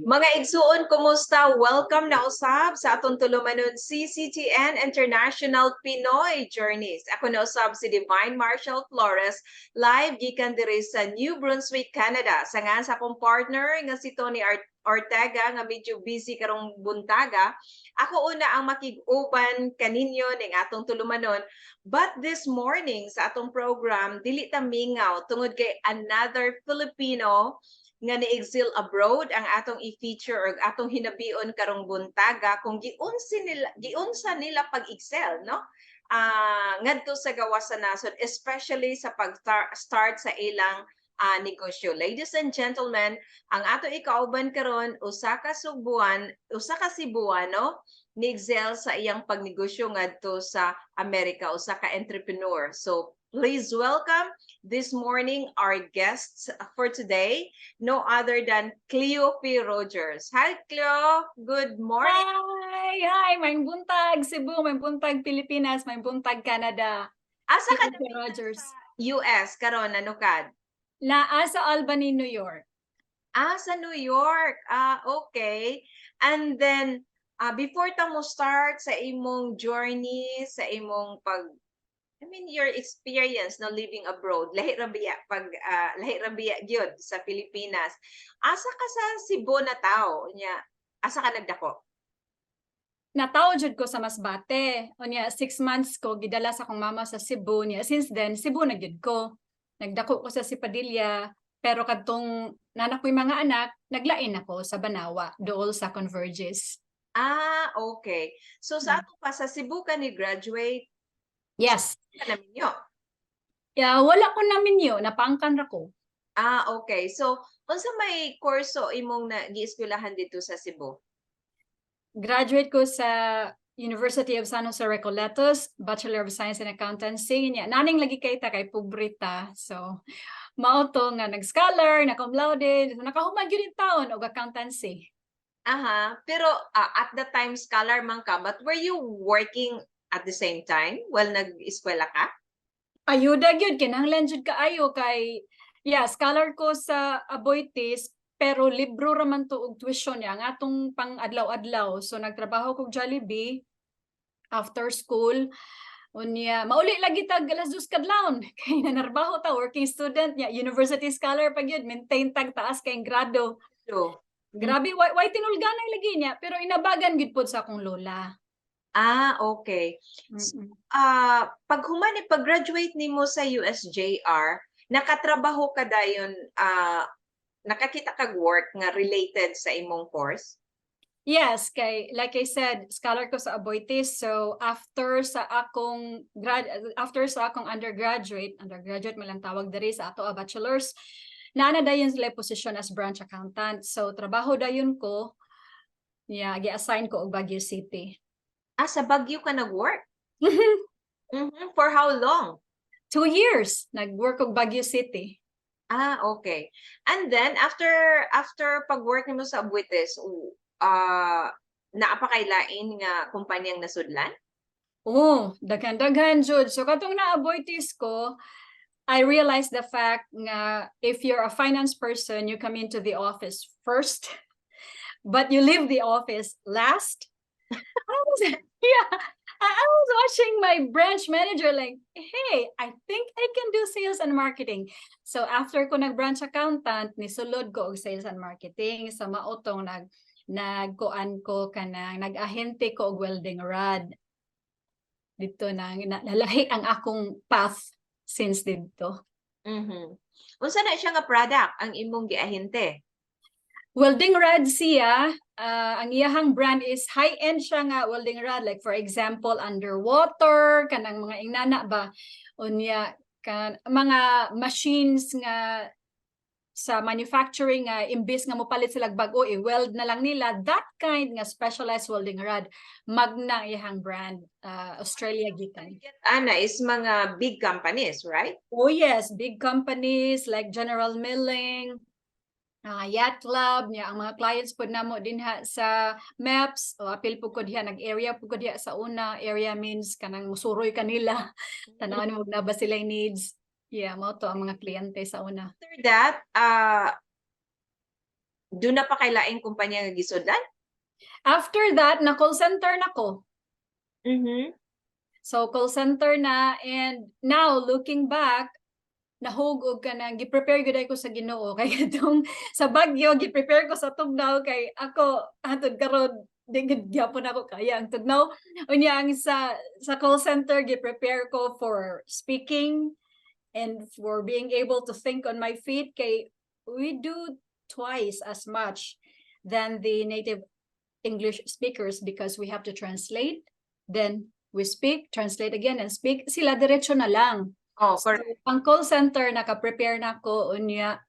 Mga igsuon, kumusta? Welcome na usab sa atong tulumanon CCTN International Pinoy Journeys. Ako na usab si Divine Marshall Flores, live gikan diri sa New Brunswick, Canada. Sa nga sa akong partner nga si Tony Ortega nga medyo busy karong buntaga. Ako una ang makig-uban kaninyo ning atong tulumanon. But this morning sa atong program, dili ta mingaw tungod kay another Filipino nga ni-exile abroad ang atong i-feature or atong hinabion karong buntaga kung giunsa nila pag-excel, no? Ngadto sa gawas sa nasod, especially sa pag-start sa ilang negosyo. Ladies and gentlemen, ang ato ikauban karon usa ka Cebuano ni-excel sa iyang pagnegosyo ngadto sa Amerika, usa ka entrepreneur. So please welcome this morning our guests for today, no other than Cleo P. Rogers. Hi, Cleo. Good morning. Hi. May buntag Cebu, may buntag Pilipinas, may buntag Canada. Asa ka Cleo P. Rogers. US karon nanukad? Naa sa Albany, New York. Sa New York. Okay. And then before ta mo start sa imong journey, sa imong your experience no living abroad, lahi ra biya gyud sa Pilipinas. Asa ka sa Cebu na tao nya? Asa ka nagdako? Nataw jud ko sa Masbate. Unya 6 months ko gidala sa akong mama sa Cebu niya. Since then Cebu na gyud ko. Nagdako ko sa Sipadilla, pero kadtong nanak ko mga anak, naglain ako sa Banawa, dool sa Converges. Okay. So sa ato pa sa Cebu ka ni graduate? Yes. Naminyo? Yeah, wala ko naminyo, napangkan ra ko. Okay. So unsa may kurso imong gi-eskwelahan dito sa Cebu? Graduate ko sa University of San Jose Recoletos, Bachelor of Science in Accountancy. Naning lagi kay ta kay pobrita. So mao to nga nag-scholar, na cum laude, nakahumag gyud taon og accountancy. Pero at the time scholar man ka, but were you working at the same time while nag-eskwela ka? Ayuda gyud kinahanglan jud kaayo kay scholar ko sa Aboitiz, pero libro ra man to og tuition niya ang atong pang adlaw-adlaw. So nagtrabaho kog Jollibee after school. Unya mauli lagi tag alas 2 kadlawon kay nanarbaho ta, working student niya, university scholar pa gyud, maintain tag taas kay grado. So, grabe way tinulganay lagi niya, pero inabagan gyud pod sa akong lola. Okay. Pag-graduate nimo sa USJR, nakatrabaho ka dayon, nakakita kag work nga related sa imong course? Yes, kay like I said, scholar ko sa Aboitiz. So after sa akong undergraduate man lang tawag diri sa ato a bachelor's, naana dayon sila position as branch accountant. So trabaho dayon ko, gi-assign ko og Baguio City. Sa Baguio ka nag-work? For how long? 2 years nag-work og Baguio City. Okay. And then after pag-work nimo sa Aboitiz, naapakailain nga kumpanyang nasudlan? Daghan jud. So katong na-Aboitiz ko, I realized the fact nga if you're a finance person, you come into the office first, but you leave the office last. I was watching my branch manager like, hey, I think I can do sales and marketing. So after ko nag-branch accountant, nisulod ko og sales and marketing. Sa maotong nagkuan ko kanang nag-ahente ko og welding rod. Dito nalahi ang akong path since dito. Unsa na siya nga product ang imong giahente? Welding rod siya, ang iyahang brand is high-end siya nga welding rod, like for example underwater kanang mga ingnana ba, unya kan mga machines nga sa manufacturing nga imbis nga mopalit sila bag-o i-weld na lang nila, that kind nga specialized welding rod, Magna iyahang brand, Australia gikan. Is mga big companies, right? Oh yes, big companies like General Milling, Yacht Club niya, ang mga clients po namo dinha sa MEPS, o apil po ko diha, nag-area po ko diha sa una. Area means kanang musuroy kanila, tanawin mo na ba sila needs. Mo to ang mga kliyente sa una. After that, Doon na pa kay laing kumpanya nga gisudlan? After that, na call center na ko. Mhm. So call center na, and now looking back, nahugog ka na, gi-prepare gud ko sa Ginoo kay katong sa Baguio gi-prepare ko sa tugnaw kay ako atod karon di gid gyapon ako kaya ang tugnaw. Unya ang sa call center gi-prepare ko for speaking and for being able to think on my feet kay we do twice as much than the native English speakers because we have to translate, then we speak, translate again and speak. Sila diretso na lang. Oh, So, correct. ang call center, naka-prepare na ko, unya,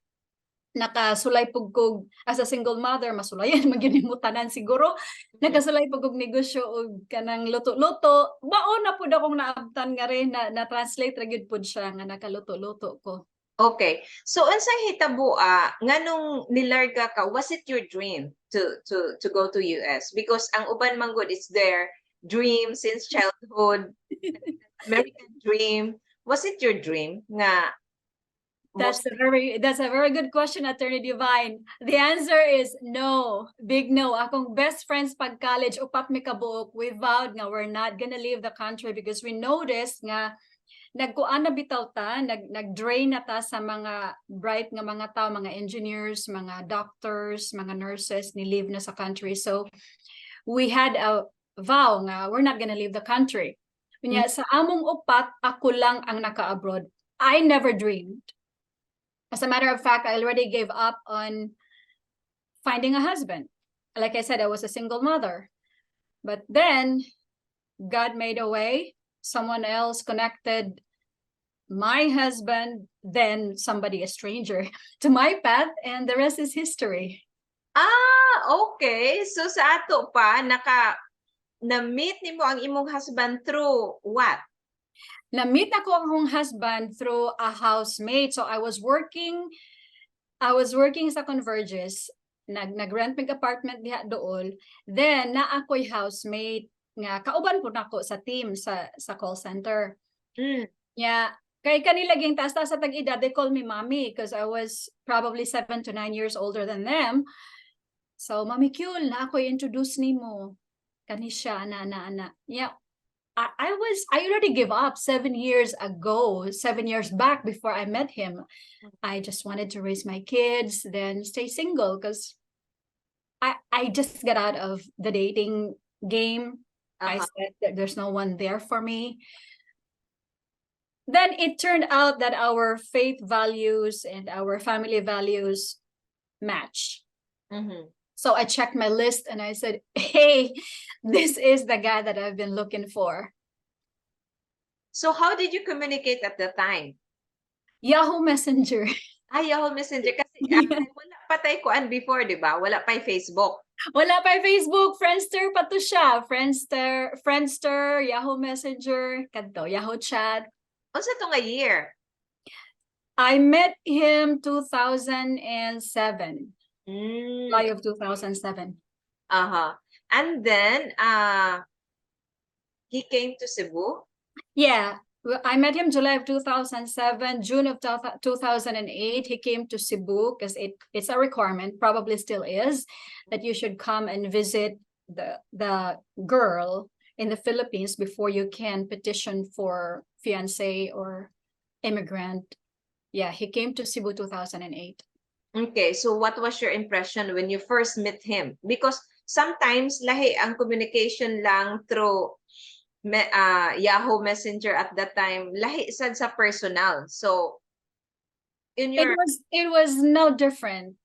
nakasulay pugkog, as a single mother, masulayan, magyunimutanan siguro, nakasulay pugkog negosyo, o kanang luto-luto, baon na po akong naabtan nga rin, na-translate ragid po siya, nga nakaluto-luto ko. Okay. So unsay hitabo nganong nilarga ka, was it your dream to go to US? Because ang uban man gud is their dream since childhood, American dream. Was it your dream nga That's most a very good question, Attorney Divine. The answer is no. Big no. Akong best friends pag college, upat mi kabuok, we vowed nga we're not gonna leave the country because we noticed nga nagkuan na bitaw ta, nag-drain na ta sa mga bright nga mga tao, mga engineers, mga doctors, mga nurses, ni leave na sa country. So we had a vow nga we're not gonna leave the country. Kunya sa among upat, ako lang ang naka-abroad. I never dreamed. As a matter of fact, I already gave up on finding a husband. Like I said, I was a single mother. But then God made a way. Someone else connected my husband, then somebody, a stranger, to my path, and the rest is history. okay. So sa ato pa na-meet nimo ang imong husband through what? Na-meet ako ang akong husband through a housemate. So I was working sa Converges. Nag-rent mig apartment diha dool. Then na ako'y housemate nga kauban po nako sa team sa call center. Yeah, kay kanila ging taas-taas sa tag-edad, they call me mommy because I was probably 7 to 9 years older than them. So, Mami Kyul, na ako introduce nimo. Kani siya, ana. Yeah, I already gave up 7 years ago, 7 years back before I met him. I just wanted to raise my kids, then stay single because I just got out of the dating game. I said that there's no one there for me. Then it turned out that our faith values and our family values match. So I checked my list and I said, hey, this is the guy that I've been looking for. So how did you communicate at the time? Yahoo Messenger. Yahoo Messenger kasi wala pa tayo kuan before, di ba? Wala pa Facebook. Wala pa Facebook, Friendster pa to siya. Friendster, Yahoo Messenger, kadto, Yahoo Chat. Unsa to nga year? I met him 2007. July of 2007. And then he came to Cebu? Yeah, I met him July of 2007. June of 2008, he came to Cebu because it's a requirement, probably still is, that you should come and visit the girl in the Philippines before you can petition for fiancé or immigrant. Yeah, he came to Cebu 2008. Okay, so what was your impression when you first met him? Because sometimes lahi ang communication lang through Yahoo Messenger at that time, lahi sad sa personal. So in your it was no different.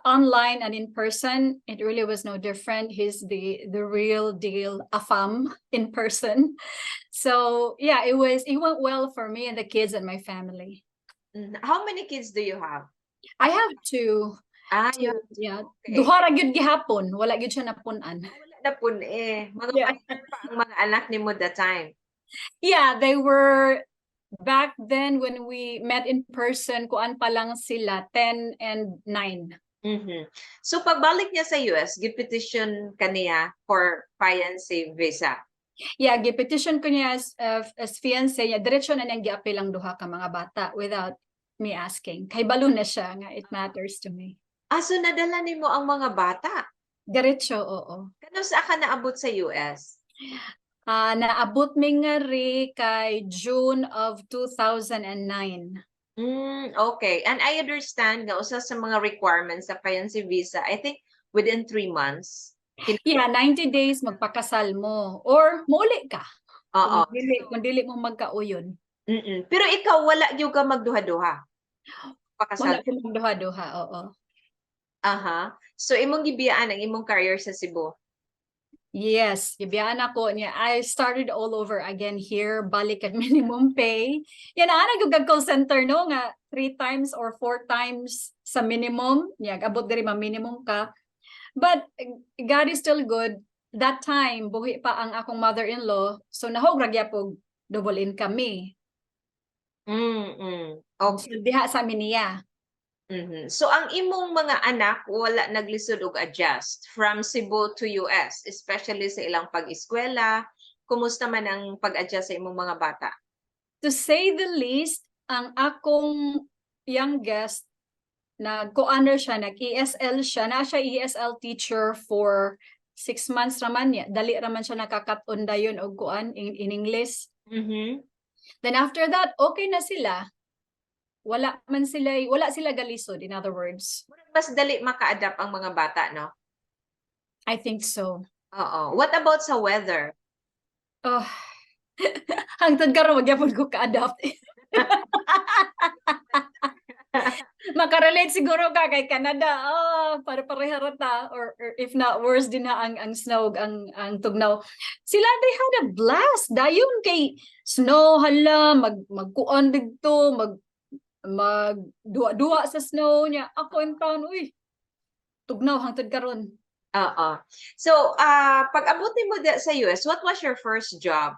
Online and in person, it really was no different. He's the real deal afam in person. So yeah, it went well for me and the kids and my family. How many kids do you have? I have two. Yeah. Okay. Duha ra gyud gihapon, wala gyud siya napunan. Wala na pun Mga minor pa ang mga anak nimo that time. Yeah, they were back then when we met in person, kuan pa lang sila, 10 and 9. So pagbalik niya sa US, gipetition kaniya for fiancé visa. Yeah, gipetition ko niya as fiancé niya. Diretso na niyang giapil ang duha ka mga bata without me asking. Kay balo na siya nga, it matters to me. So nadala nimo ang mga bata? Diretso, oo. Kano saa ka naabot sa US? Naabot mi nga ri kay June of 2009. Okay. And I understand nga usa sa mga requirements sa fiancé visa, I think within 3 months. Yeah, 90 days magpakasal mo or muuli ka. Oo. Kung dili mo magkauyon. Pero ikaw wala gyud ka magduha-duha? Pakasal? Wala ko magduha-duha, oo. Aha. So imong gibiyaan ang imong career sa Cebu? Yes, gibiyaan ako niya. I started all over again here, balik at minimum pay. Yan ana gyud kag call center no nga 3 times or 4 times sa minimum. Nya abot diri ma minimum ka. But God is still good. That time buhi pa ang akong mother-in-law, so nahog ra gyapon double income me. Okay. So diha sa amin niya. So ang imong mga anak wala naglisod og adjust from Cebu to US, especially sa ilang pag-eskwela. Kumusta man ang pag-adjust sa imong mga bata? To say the least, ang akong youngest nag-co-honor siya, nag-ESL siya, na siya ESL teacher for 6 months raman niya. Dali raman siya nakakaton dayon og kuan in English. Then after that, okay na sila. Wala sila galisod, in other words. Mas dali maka-adapt ang mga bata, no? I think so. Oo. What about sa weather? Oh, hangtod karon magyapon ko ka-adapt. Makarelate siguro ka kay Canada. Pare-pareha rata or if not worse din na ang snow ang tugnaw. Sila they had a blast. Dayon kay snow hala magkuan didto mag duwa sa snow niya. Ako in town tugnaw hangtod karon. Oo. So, pag abot mo sa US, what was your first job?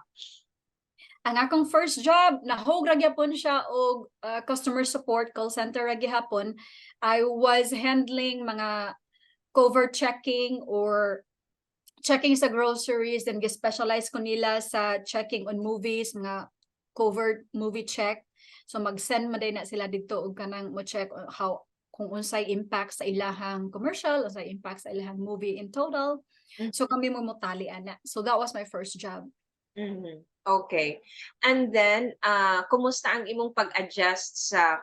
Ang akong first job, nahog ra gyapon siya og customer support call center ra gihapon. I was handling mga cover checking or checking sa groceries, then gi-specialize ko nila sa checking on movies, mga covered movie check. So mag-send man na sila dito og kanang mo check how kung unsay impact sa ilahang commercial, unsay impact sa ilahang movie in total. So kami mo motali ana. So that was my first job. Okay. And then, kumusta ang imong pag-adjust sa,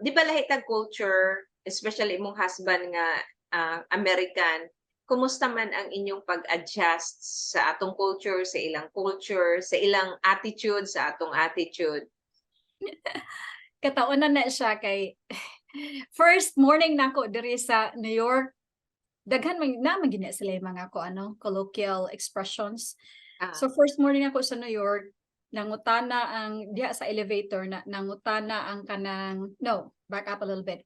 di ba lahi tag culture, especially imong husband nga American, kumusta man ang inyong pag-adjust sa atong culture, sa ilang attitude, sa atong attitude? Kataonan na siya kay first morning nako diri sa New York. Daghan man gina sila yung mga colloquial expressions. So first morning ako sa New York, nangutana ang diha sa elevator nangutana ang kanang back up a little bit.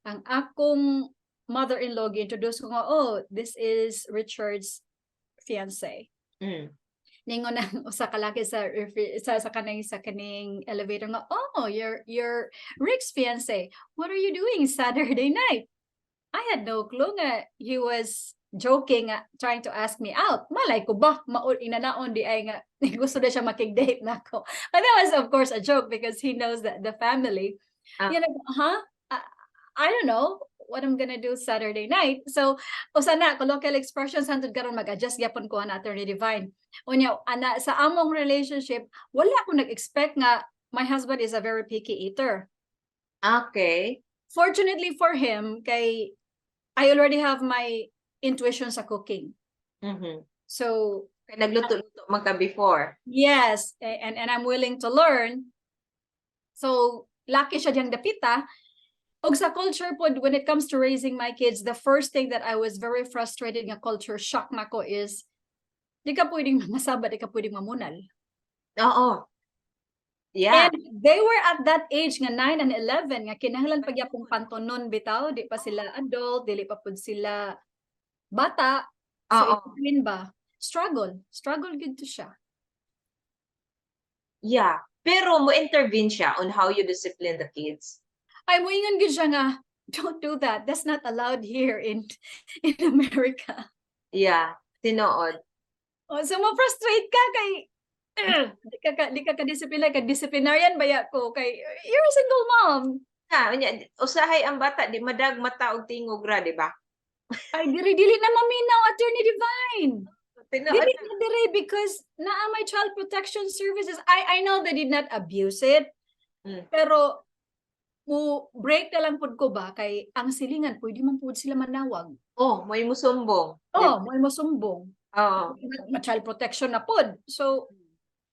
Ang akong mother-in-law gi-introduce ko nga, this is Richard's fiancé. Ningon nang usa ka laki sa kaning elevator nga, you're Rick's fiancé. What are you doing Saturday night? I had no clue nga he was joking, trying to ask me out. Malay ko ba, inanaon di ay nga, gusto na siya makig-date na ako. But that was of course a joke because he knows that the family. I don't know what I'm gonna do Saturday night. So, usa na, colloquial expressions, hantod karon mag-adjust yapon ko na Attorney Divine. Unya, sa among relationship, wala ko nag-expect nga my husband is a very picky eater. Okay. Fortunately for him, kay I already have my intuition sa cooking. So, nagluto-luto man ka before. Yes, and I'm willing to learn. So, lucky siya diyang dapita. Og sa culture po, when it comes to raising my kids, the first thing that I was very frustrated nga culture shock nako is di ka pwedeng masaba, di ka pwedeng mamunal. Oo. Yeah. And they were at that age nga 9 and 11 nga kinahanglan pa gyapon pantonon bitaw, di pa sila adult, dili pa pud sila bata. So in between ba, struggle gid to siya. Yeah, pero mo intervene siya on how you discipline the kids. Ay moingon gid siya nga, don't do that. That's not allowed here in America. Yeah, tinuod. So ma-frustrate ka kay di ka ka-disiplina, ka disciplinarian baya ko kay you're a single mom. Unya usahay ang bata di madag mata og tingog ra, di ba? Ay, dili na maminaw, Attorney Divine. Tinuod Dili na. na dire because naa may child protection services. I know they did not abuse it, Hmm. pero mo break na lang pud ko ba kay ang silingan pwede man pud sila manawag. Oh, may musumbong, di Oh, ba? mo mosumbong. Oo. Ma-child protection na pod. So,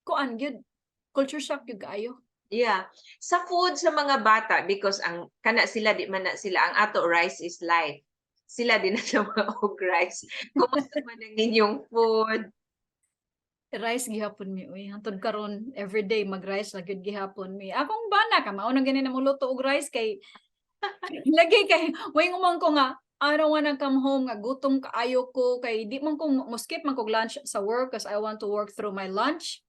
kuan gyud culture shock gyud kaayo. Yeah. Sa food sa mga bata because ang kana sila di man na sila ang ato rice is life. Sila din na mga og rice. Kumusta man ang inyong food? Rice gihapon mi uy. Hantod karon everyday mag-rice ra gyud gihapon mi. Akong bana ka mao nang gani na mo luto og rice kay lagi kay way ngumang ko nga I don't wanna come home nga gutom kaayo ko kay di man ko mo skip man kog lunch sa work because I want to work through my lunch.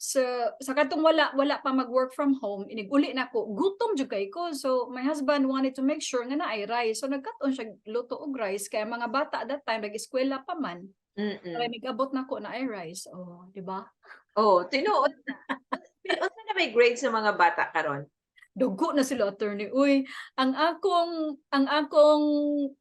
So sa katong wala pa mag-work from home inig-uli na ko gutom jud kay ko. So my husband wanted to make sure nga naay rice. So nagkat-on siya luto og rice kay mga bata that time nag-eskwela pa man. Kaya Mm. nag-abot na ko na ay rice. Oh, di ba? Oh, tinuod na. Unsa na may grade sa mga bata karon? Dugo na sila, attorney. Uy, ang akong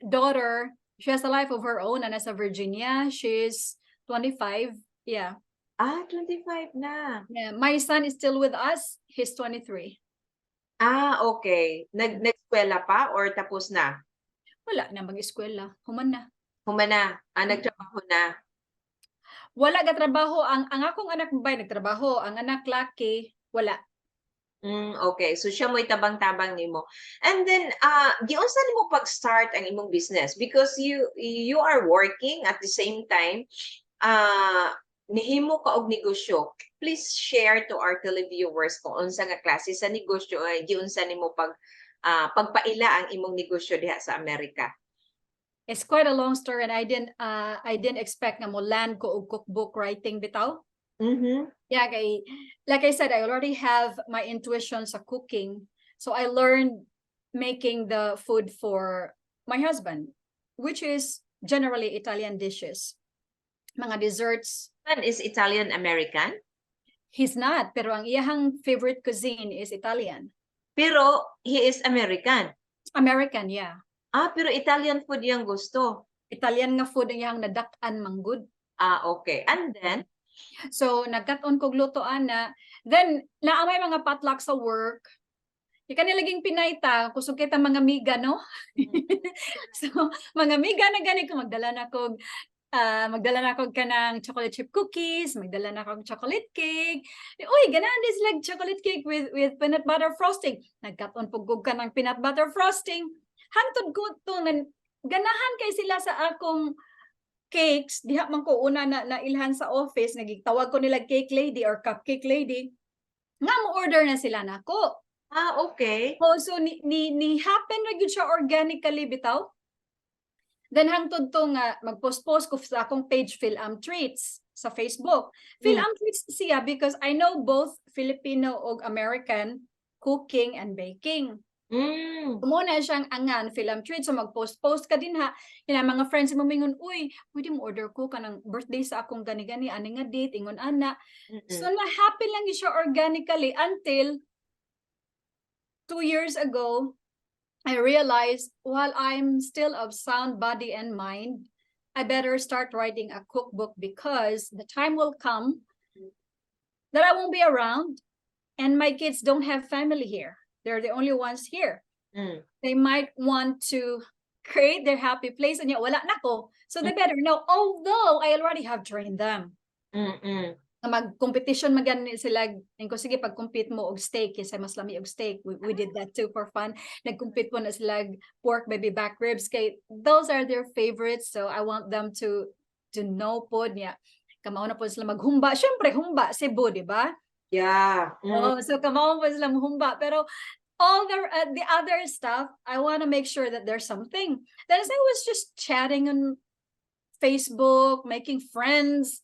daughter, she has a life of her own and nasa Virginia. She's 25. Yeah. 25 na. Yeah. My son is still with us. He's 23. Okay. Nag-eskwela pa or tapos na? Wala na mag-eskwela. Human na. Human na. Nagtrabaho na. Wala ga trabaho. Ang akong anak bay nagtrabaho. Ang anak laki, wala. Okay. So siya mo'y tabang-tabang nimo. And then giunsa nimo pag-start ang imong business because you are working at the same time nihimo ka og negosyo. Please share to our televiewers kung unsa nga klase sa negosyo ay giunsa nimo pagpaila ang imong negosyo diha sa Amerika. It's quite a long story and I didn't expect nga mo land ko og cookbook writing bitaw. Mhm. Yeah, like I said, I already have my intuition sa cooking. So I learned making the food for my husband, which is generally Italian dishes. Mga desserts. Man is Italian American, He's not, pero ang iyahang favorite cuisine is Italian. pero he is American. American, yeah. Pero Italian food yang gusto. Italian nga food ang iyahang nadak-an manggod. Okay. And then So nagkat-on kog lutoan na. Then naamay mga potluck sa work. Di ka nilaging pinayta, kusog kita mga miga, no? So, mga miga na gani ko, magdala na kog kanang chocolate chip cookies, magdala na kog chocolate cake. Uy, ganahan din sila chocolate cake with peanut butter frosting. Nagkat-on pugog ka ng peanut butter frosting. Hangtod ko to, ganahan kay sila sa akong cakes, diha man ko una na ilhan sa office, nagitawag ko nila cake lady or cupcake lady. Nga mo order na sila nako. okay. Oh, so ni happen ra gyud siya organically bitaw. Then hangtod to nga mag-post ko sa akong page Phil-Am Treats sa Facebook. Phil-Am Treats siya because I know both Filipino ug American cooking and baking. Muna siyang angan Phil-Am Treats, so mag-post ka din ha. Yung mga friends mo mingon, uy, pwede mo order ko kanang birthday sa akong gani-gani, ani nga date, ingon ana. So na-happen lang siya organically until 2 years ago, I realized while I'm still of sound body and mind, I better start writing a cookbook because the time will come that I won't be around and my kids don't have family here. They're the only ones here. They might want to create their happy place and yet wala na ko. So they better know, although I already have trained them. Mag-competition magan sila, ko sige pag-compete mo og steak kasi mas lami og steak. We did that too for fun. Nag-compete po na sila pork baby back ribs kay those are their favorites, so I want them to know po niya. Kamao na po sila maghumba. Syempre humba Cebu, di ba? Yeah. Oh, so kamao po sila humba pero all the other stuff, I want to make sure that there's something. Then as I was just chatting on Facebook, making friends,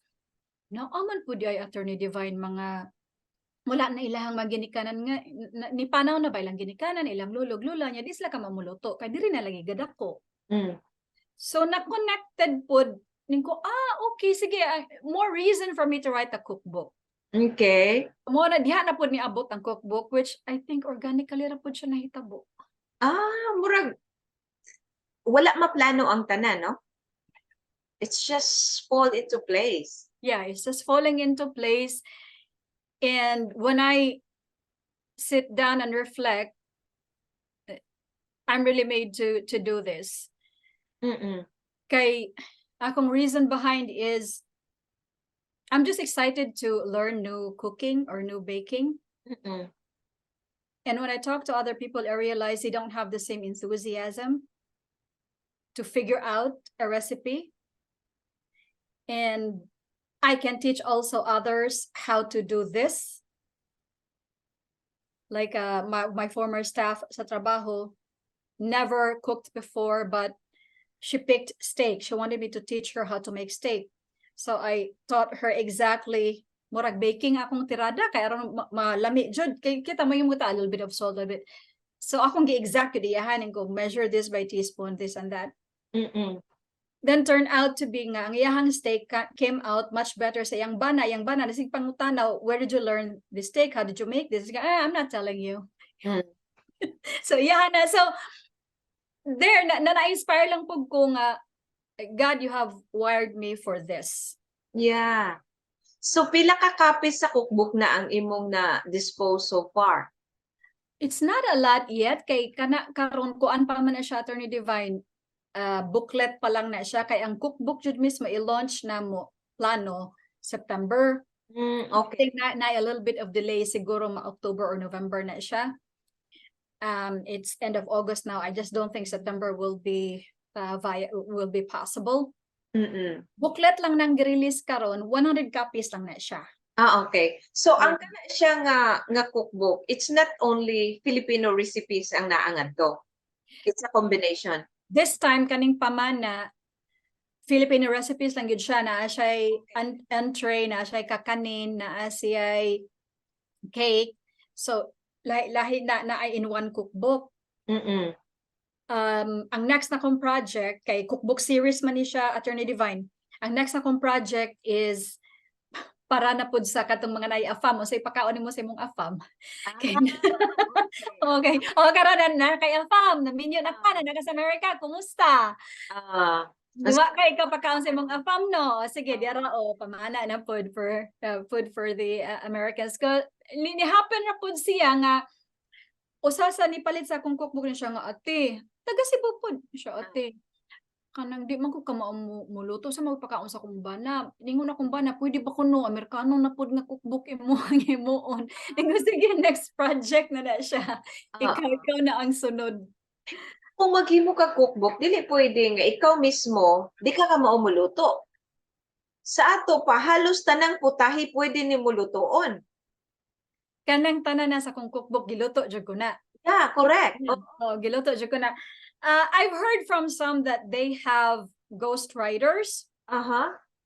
no, aman po di ay Attorney Divine mga wala na ilahang maginikanan nga ni panaw na ba ilang ginikanan ilang lulog-lula niya di sila ka mamuluto kay diri na lagi gadak ko. So na-connected po ningko okay sige more reason for me to write a cookbook. Okay. Mo na diha na po ni abot ang cookbook which I think organically ra po siya nahitabo. Murag wala maplano ang tanan, no? It's just fall into place. Yeah, it's just falling into place. And when I sit down and reflect, I'm really made to do this. Mm-mm. Kay akong reason behind is I'm just excited to learn new cooking or new baking. Mm-mm. And when I talk to other people, I realize they don't have the same enthusiasm to figure out a recipe. And I can teach also others how to do this. Like my former staff sa trabaho never cooked before, but she picked steak. She wanted me to teach her how to make steak. So I taught her exactly murag baking akong tirada kay aron malami jud kay kita mo yung a little bit of salt, a bit. So akong gi-exact yun iyahanin ko, measure this by teaspoon, this and that. Mm-mm. Then turned out to be nga ang iyahang steak came out much better sa yang bana nasig pangutanaw, where did you learn this steak, how did you make this? I'm not telling you. Mm. So iyahan na, so there na-inspire lang pug ko nga, God, you have wired me for this. Yeah. So pila ka copies sa cookbook na ang imong na dispose so far? It's not a lot yet kay kana karon kuan pa man na siya, Attorney Divine. Booklet pa lang na siya kay ang cookbook jud mismo i-launch na mo plano September. Okay. I think na a little bit of delay, siguro October or November na siya. It's end of August now. I just don't think September will be possible. Mm-mm. Booklet lang nang gi-release karon, 100 copies lang na siya. Okay. So ang kana siya nga cookbook, it's not only Filipino recipes ang naangan to. It's a combination. This time kaning pamana Filipino recipes lang yun siya, na siya'y entree, na siya'y kakanin, na siya'y cake. So lahi na ay in one cookbook. Mm-mm. Ang next na kong project kay cookbook series man ni siya, Attorney Divine. Ang next na kong project is para na pud sa katong mga nai-afam o say pakaon nimo sa imong afam. Okay. Okay. O karon na kay afam, na minyo na ka na sa America, kumusta? Diba kay ikaw pakaon sa imong afam, no? Sige, diara o pamaana na food for the Americans. Ko ni happen na pud siya nga usa sa nipalit sa akong cookbook ni siya nga ate. Taga Cebu pud siya ate. Kanang di man ko ka muluto sa magpakaon sa akong bana. Ningon akong bana, pwede ba kuno Amerikano na pud nga cookbook imo ang imuon. Ningon sige, next project na siya. Ikaw na ang sunod. Kung maghimo ka cookbook, dili pwede nga ikaw mismo di ka maumuluto. Sa ato pa halos tanang putahi pwede ni mulutoon. Kanang tanan na sa kong cookbook giluto jud ko na. Yeah, correct. Giluto jud ko na. I've heard from some that they have ghost writers.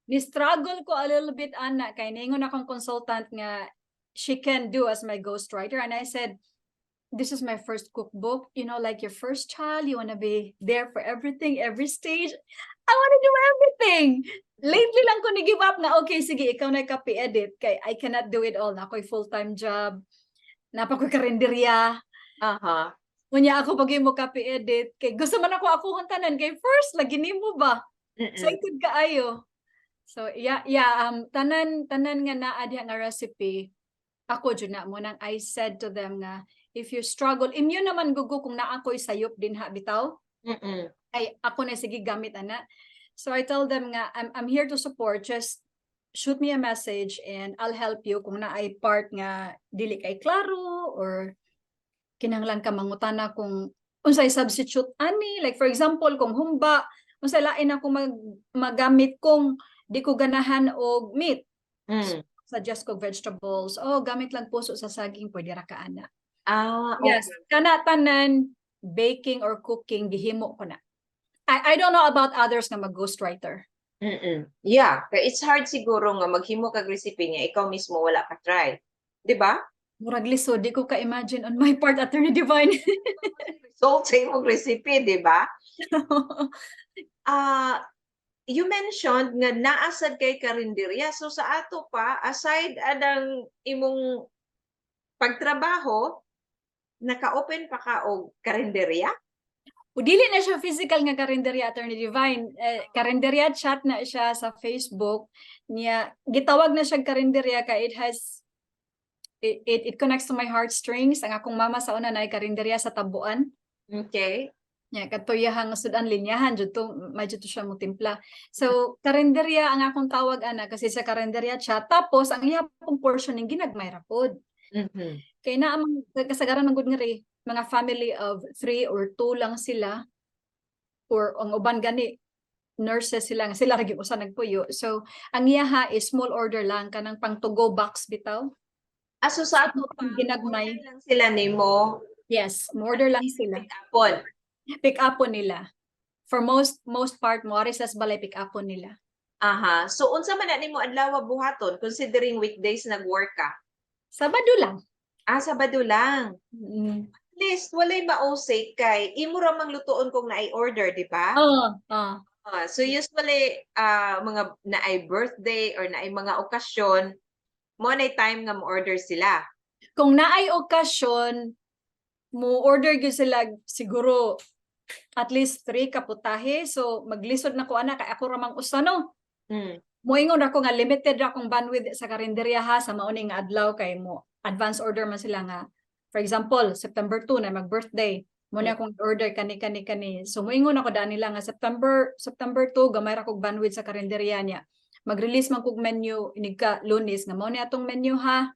Ni-struggle ko a little bit ana kay ningon akong consultant nga she can do as my ghost writer, and I said, this is my first cookbook, you know, like your first child, you want to be there for everything, every stage. I want to do everything. Lately lang ko ni-give up na, okay, sige, ikaw na copy edit kay I cannot do it all. Na ako'y full-time job, napa ko'y karinderya. Unya ako pag mo copy edit kay gusto man ako tanan kay first lagi nimo ba. Excited kaayo. So tanan nga naa diha nga recipe. Ako jud na mo nang I said to them nga, if you struggle, imyo naman gugo kung naa ko'y sayop din ha bitaw. Ay ako na sige gamit ana. So I tell them nga I'm here to support, just shoot me a message and I'll help you kung naay part nga dili kay klaro or kinahanglan ka mangutana kung unsay substitute ani, like for example kung humba unsay lain ako magamit kung di ko ganahan og meat. Suggest ko vegetables, gamit lang puso sa saging, pwede ra ka ana. Yes, kana tanan baking or cooking gihimo ko na. I don't know about others nga mag ghostwriter. Yeah, it's hard siguro nga maghimo kag recipe niya ikaw mismo wala ka try. Di ba? Murag lisod, di ko ka-imagine on my part, Attorney Divine. Result sa imong recipe, di ba? You mentioned nga naasad kay karinderya. So sa ato pa, aside adang imong pagtrabaho, naka-open pa ka og karinderya? O dili na siya physical nga karinderya, Attorney Divine. Karinderya chat na siya sa Facebook niya. Gitawag na siya karinderya kay it connects to my heartstrings. Ang akong mama sa una na ay karinderya sa Tabuan. Okay. Yeah, katuyahang sudan linyahan jud to medyo to siya mo timpla. So karinderya ang akong tawag ana kasi sa karinderya siya, tapos ang iya pong portion ning ginagmay ra pod. Mhm. Kay naa mang kasagaran ng good nga ri, mga family of 3 or 2 lang sila, or ang uban gani nurses sila nga sila ra gyud usa nagpuyo. So ang iyaha is small order lang kanang pang to go box bitaw. Aso sa ato pa, Ginagmay. order lang sila nimo. Yes, order lang sila. Pick upon. Pick up po nila. For most part mo ari sa balay pick up po nila. Aha. So unsa man na nimo adlaw buhaton considering weekdays nag-work ka? Sabado lang. Sabado lang. Mm. At least walay mausay kay imo ra mang lutuon kung naay order, di ba? So usually mga naay birthday or naay mga okasyon, mo na time nga mo order sila. Kung naay okasyon, mo order gyud sila siguro at least 3 kaputahe. So maglisod na ko ana kay ako ra mang usa no. Moingon ako nga limited ra akong bandwidth sa karinderya ha sa mauni nga adlaw kay mo advance order man sila nga. For example, September 2 na mag-birthday. Mo na akong order kani. So moingon ako daan nila nga September 2 gamay ra kog bandwidth sa karinderya niya. Mag-release man kog menu inig ka Lunes nga mao ni atong menu ha.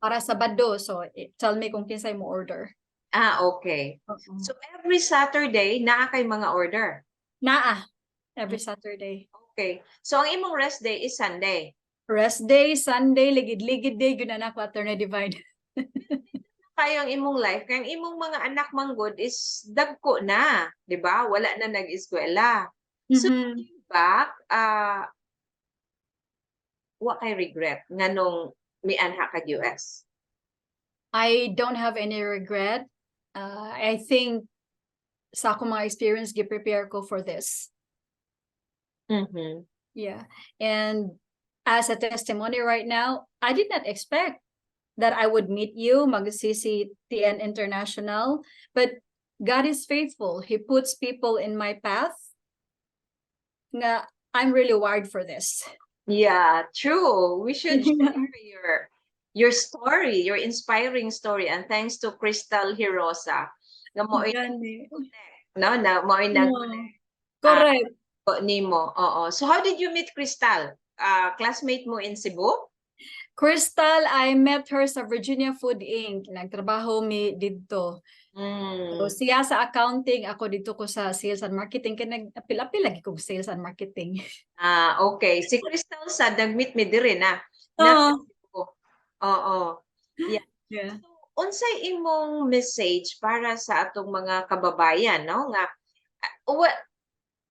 Para Sabado. So tell me kung kinsay mo order. Okay. So every Saturday naa kay mga order. Naa every Saturday. Okay. So ang imong rest day is Sunday. Rest day, Sunday, ligid-ligid day gyud na ako, Attorney Divine. Kayo ang imong life, kay ang imong mga anak manggod is dagko na, di ba? Wala na nag-eskwela. So looking back, wa kay regret nganong mianha ka US? I don't have any regret. I think sa akong mga experience, gi-prepare ko for this. Yeah. And as a testimony right now, I did not expect that I would meet you, mag-CCTN International, but God is faithful. He puts people in my path. Nga, I'm really wired for this. Yeah, true. We should share your story, your inspiring story, and thanks to Crystal Hirosa. Na mo no, na mo correct. Nimo. Oo. So how did you meet Crystal? Classmate mo in Cebu? Crystal, I met her sa Virginia Food Inc. Nagtrabaho mi dito. So siya sa accounting, ako dito ko sa sales and marketing. Kaya nag-apil-apil lagi ko sales and marketing. Okay. Si Crystal sa nag-meet mi diri na. Oo. Yeah. So, unsay imong message para sa atong mga kababayan, no? Nga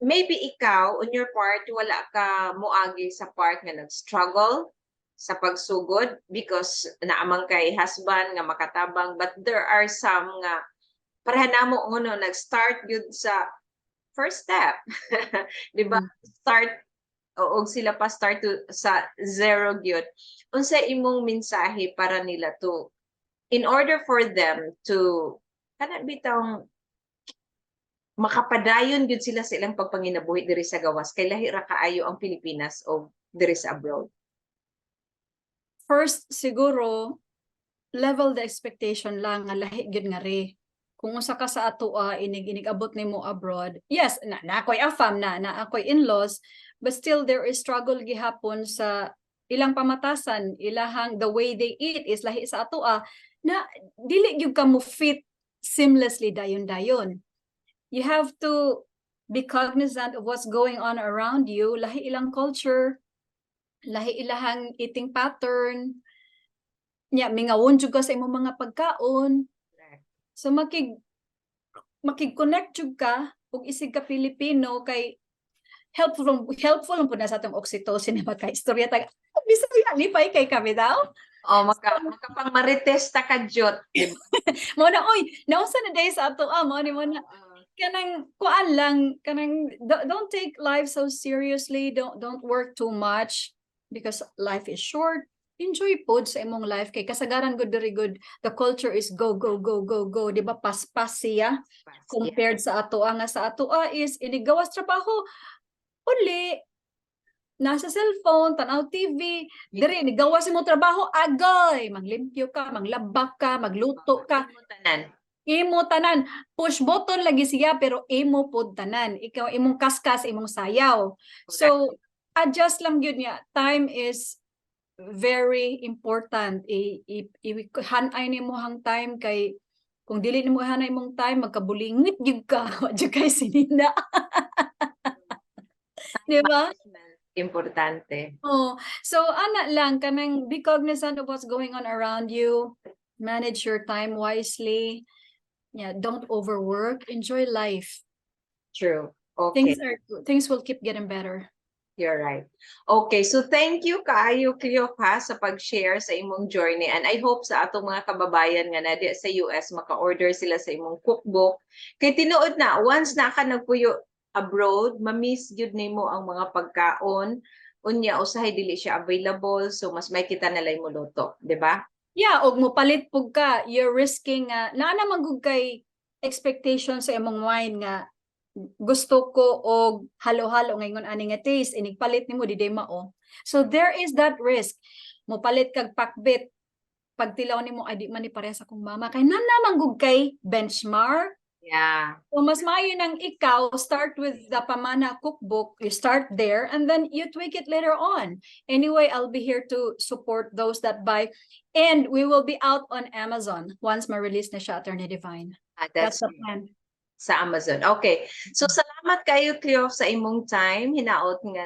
maybe ikaw on your part wala ka moagi sa part nga nag-struggle sa pagsugod because naamang kay husband nga makatabang, but there are some nga pareha namo uno nag-start gyud sa first step. Di ba? Start og sila pa start sa zero gyud. Unsa imong mensahe para nila to in order for them to kana bitong makapadayon gyud sila sa ilang pagpanginabuhi diri sa gawas kay lahi ra kaayo ang Pilipinas o diri sa abroad? First, siguro, level the expectation lang nga lahi gyud nga ri. Kung usa ka sa atoa inig abot nimo abroad, yes, na ako'y afam na ako'y in-laws, but still there is struggle gihapon sa ilang pamatasan, ilahang the way they eat is lahi sa atoa na dili gyud ka mo fit seamlessly dayon. You have to be cognizant of what's going on around you, lahi ilang culture, lahi ilahang eating pattern. Nya mingawon jud ka sa imong mga pagkaon. So makig-connect jud ka ug isig ka Pilipino kay helpful po na sa atong oxytocin na magka-istorya taga Bisaya lipay kay kami daw. Makapang marites ta ka jot, di ba? Mo na oy, nausa na day sa ato mo ni mo na kanang kuan lang kanang don't take life so seriously, don't work too much because life is short. enjoy pod sa imong life kay kasagaran good very good. The culture is go go go go go, di ba? Paspas siya compared sa atoa nga sa atoa is inigawas trabaho uli nasa cellphone, tanaw TV, diri nigawas mo trabaho agoy, maglimpyo ka, manglabak ka, magluto ka. Imo tanan, push button lagi siya pero imo pod tanan. Ikaw imong kaskas, imong sayaw. So adjust lang yun niya. Time is very important. Hanay nimo hang time kay kung dili nimo hanay imong time magkabulingit gyud ka, wa jud kay sinina. Di ba? Importante. Oh, so ana lang kanang be cognizant of what's going on around you. Manage your time wisely. Yeah, don't overwork. Enjoy life. True. Okay. Things will keep getting better. You're right. Okay, so thank you kaayo Cleo ha sa pag-share sa imong journey, and I hope sa atong mga kababayan nga na di sa US maka-order sila sa imong cookbook. Kay tinuod na once na ka nagpuyo abroad, ma-miss gyud nimo ang mga pagkaon. Unya usahay dili siya available, so mas may kita nalay mo luto, di ba? Yeah, og mo palit pug ka, you're risking na naman gud kay expectation sa imong mind nga gusto ko og halo-halo ngayon ani nga taste inigpalit nimo di day mao. So there is that risk. Mo palit kag pakbit pagtilaw nimo ay di man ni pareha sa akong mama kay naman gud kay benchmark. Yeah. So mas maayo nang ikaw start with the Pamana cookbook, you start there and then you tweak it later on. Anyway, I'll be here to support those that buy, and we will be out on Amazon once ma-release na siya, Attorney Divine. That's the plan. Sa Amazon. Okay. So salamat kayo Cleo sa imong time. Hinaot nga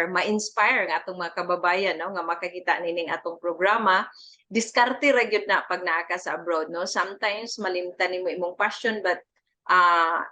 ma-inspire nga atong mga kababayan no nga makakita nining atong programa. Diskarte ra gyud na pag naa ka sa abroad no. Sometimes malimtan nimo imong passion but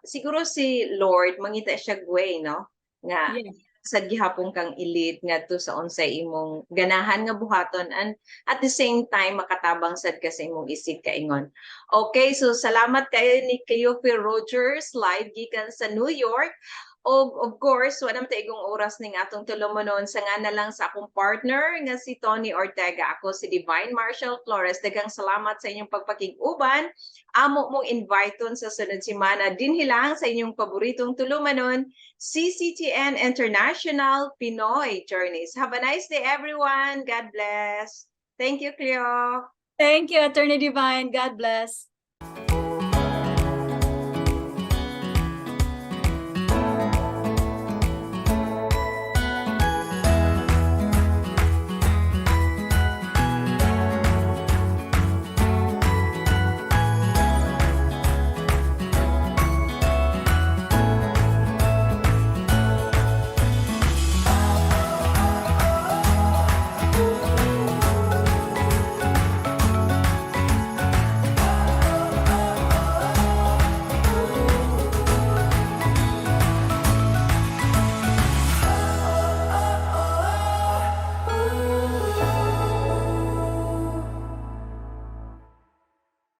siguro si Lord mangita siya way no nga sad gihapon kang i-lead ngadto sa unsay imong ganahan nga buhaton, and at the same time makatabang sad ka sa imong isig kaingon. Okay, so salamat kayo ni Cleophil Rogers live gikan sa New York. Of course, wala man igong oras ning atong tulumanon sa nga na lang sa akong partner nga si Tony Ortega. Ako si Divine Marshall Flores. Daghang salamat sa inyong pagpakig-uban. Amo mong inviteon sa sunod semana dinhi lang sa inyong paboritong tulumanon, CCTN International Pinoy Journeys. Have a nice day everyone. God bless. Thank you, Cleo. Thank you, Attorney Divine. God bless.